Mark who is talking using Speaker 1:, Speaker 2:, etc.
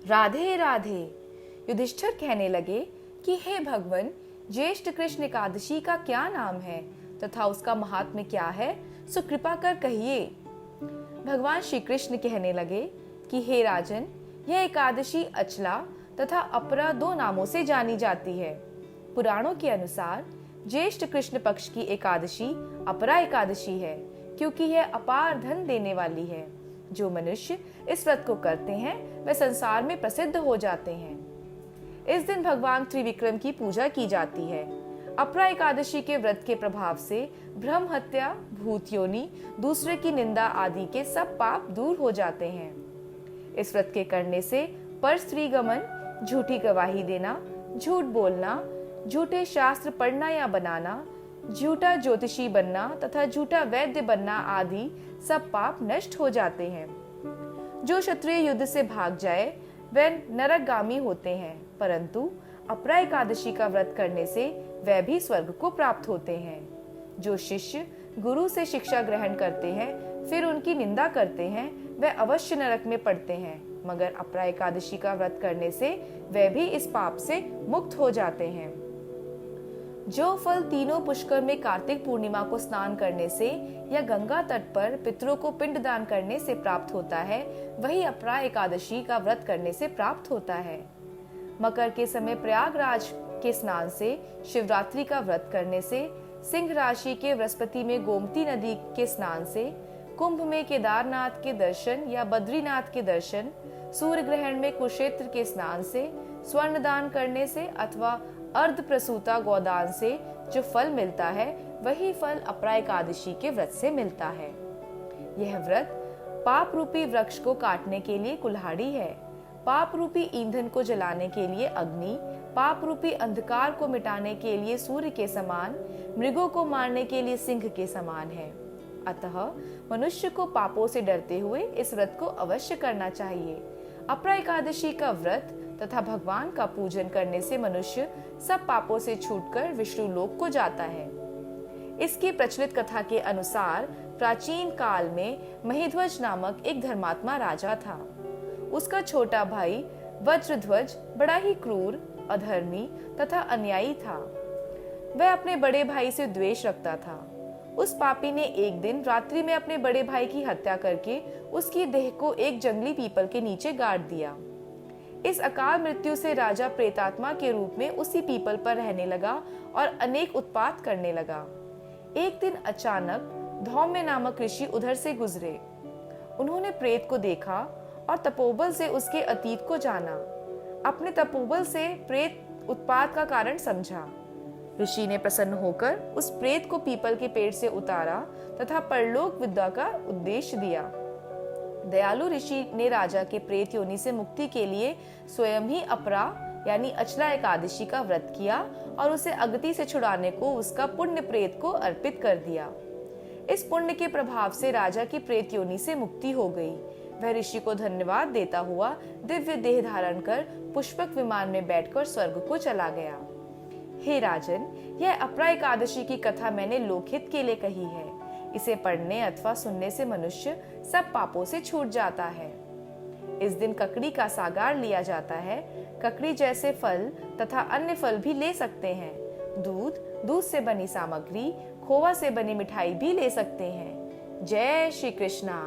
Speaker 1: राधे राधे। युधिष्ठिर कहने लगे कि हे भगवान, ज्येष्ठ कृष्ण एकादशी का क्या नाम है तथा उसका महात्म्य क्या है, सो कृपा कर कहिए। भगवान श्री कृष्ण कहने लगे कि हे राजन, यह एकादशी अचला तथा अपरा दो नामों से जानी जाती है। पुराणों के अनुसार ज्येष्ठ कृष्ण पक्ष की एकादशी अपरा एकादशी है, क्योंकि यह अपार धन देने वाली है। जो मनुष्य इस व्रत को करते हैं वे संसार में प्रसिद्ध हो जाते हैं। इस दिन भगवान त्रिविक्रम की पूजा की जाती है। अपरा एकादशी के व्रत के प्रभाव से ब्रह्म हत्या, भूत योनि, दूसरे की निंदा आदि के सब पाप दूर हो जाते हैं। इस व्रत के करने से पर स्त्री गमन, झूठी गवाही देना, झूठ बोलना, झूठे शास्त्र पढ़ना या बनाना, झूठा ज्योतिषी बनना तथा झूठा वैद्य बनना आदि सब पाप नष्ट हो जाते हैं। जो क्षत्रिय युद्ध से भाग जाए वे नरकगामी होते हैं, परंतु अपरा एकादशी का व्रत करने से वे भी स्वर्ग को प्राप्त होते हैं। जो शिष्य गुरु से शिक्षा ग्रहण करते हैं फिर उनकी निंदा करते हैं वे अवश्य नरक में पड़ते हैं, मगर अपरा एकादशी का व्रत करने से वे भी इस पाप से मुक्त हो जाते हैं। जो फल तीनों पुष्कर में कार्तिक पूर्णिमा को स्नान करने से या गंगा तट पर पितरों को पिंडदान करने से प्राप्त होता है, वही अपरा एकादशी का व्रत करने से प्राप्त होता है। मकर के समय प्रयागराज के स्नान से, शिवरात्रि का व्रत करने से, सिंह राशि के बृहस्पति में गोमती नदी के स्नान से, कुंभ में केदारनाथ के दर्शन या बद्रीनाथ के दर्शन, सूर्य ग्रहण में कुरुक्षेत्र के स्नान से, स्वर्ण दान करने से अथवा अर्ध प्रसूता गोदान से जो फल मिलता है वही फल अपरा एकादशी के व्रत से मिलता है। यह व्रत पाप रूपी वृक्ष को काटने के लिए कुल्हाड़ी है, पाप रूपी ईंधन को जलाने के लिए अग्नि, पाप रूपी अंधकार को मिटाने के लिए सूर्य के समान, मृगों को मारने के लिए सिंह के समान है। अतः मनुष्य को पापों से डरते हुए इस व्रत को अवश्य करना चाहिए। अपरा एकादशी का व्रत तथा भगवान का पूजन करने से मनुष्य सब पापों से छूटकर विष्णु लोक को जाता है। इसकी प्रचलित कथा के अनुसार प्राचीन काल में महिध्वज नामक एक धर्मात्मा राजा था। उसका छोटा भाई वज्रध्वज बड़ा ही क्रूर, अधर्मी तथा अन्यायी था। वह अपने बड़े भाई से द्वेष रखता था। उस पापी ने एक दिन रात्रि में अपने बड़े भाई की हत्या करके उसकी देह को एक जंगली पीपल के नीचे गाड़ दिया। इस अकाल मृत्यु से राजा प्रेतात्मा के रूप में उसी पीपल पर रहने लगा और अनेक उत्पात करने लगा। एक दिन अचानक धौम्य नामक ऋषि उधर से गुजरे। उन्होंने प्रेत को देखा और तपोबल से उसके अतीत को जाना। अपने तपोबल से प्रेत उत्पात का कारण समझा। ऋषि ने प्रसन्न होकर उस प्रेत को पीपल के पेड़ से उतारा तथा परलोक विद्या का उद्देश्य दिया। दयालु ऋषि ने राजा के प्रेत योनि से मुक्ति के लिए स्वयं ही अपरा यानी अचला एकादशी का व्रत किया और उसे अगति से छुड़ाने को उसका पुण्य प्रेत को अर्पित कर दिया। इस पुण्य के प्रभाव से राजा की प्रेत योनि से मुक्ति हो गई। वह ऋषि को धन्यवाद देता हुआ दिव्य देह धारण कर पुष्पक विमान में बैठकर स्वर्ग को चला गया। हे राजन, यह अपरा एकादशी की कथा मैंने लोकहित के लिए कही है। इसे पढ़ने अथवा सुनने से मनुष्य सब पापों से छूट जाता है। इस दिन ककड़ी का सागार लिया जाता है। ककड़ी जैसे फल तथा अन्य फल भी ले सकते हैं। दूध से बनी सामग्री, खोवा से बनी मिठाई भी ले सकते हैं। जय श्री कृष्णा।